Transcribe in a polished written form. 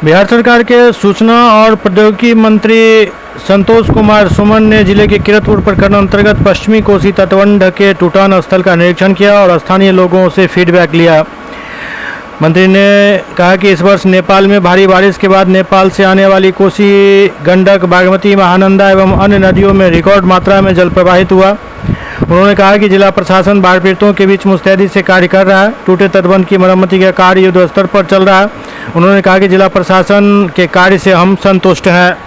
बिहार सरकार के सूचना और प्रौद्योगिकी मंत्री संतोष कुमार सुमन ने जिले के किरतपुर प्रखंड अंतर्गत पश्चिमी कोसी तटबंध के टूटान स्थल का निरीक्षण किया और स्थानीय लोगों से फीडबैक लिया। मंत्री ने कहा कि इस वर्ष नेपाल में भारी बारिश के बाद नेपाल से आने वाली कोसी, गंडक, बागमती, महानंदा एवं अन्य नदियों में रिकॉर्ड मात्रा में जल प्रवाहित हुआ। उन्होंने कहा कि जिला प्रशासन बाढ़ पीड़ितों के बीच मुस्तैदी से कार्य कर रहा है। टूटे तटबंध की मरम्मती का कार्य युद्ध स्तर पर चल रहा है। उन्होंने कहा कि जिला प्रशासन के कार्य से हम संतुष्ट हैं।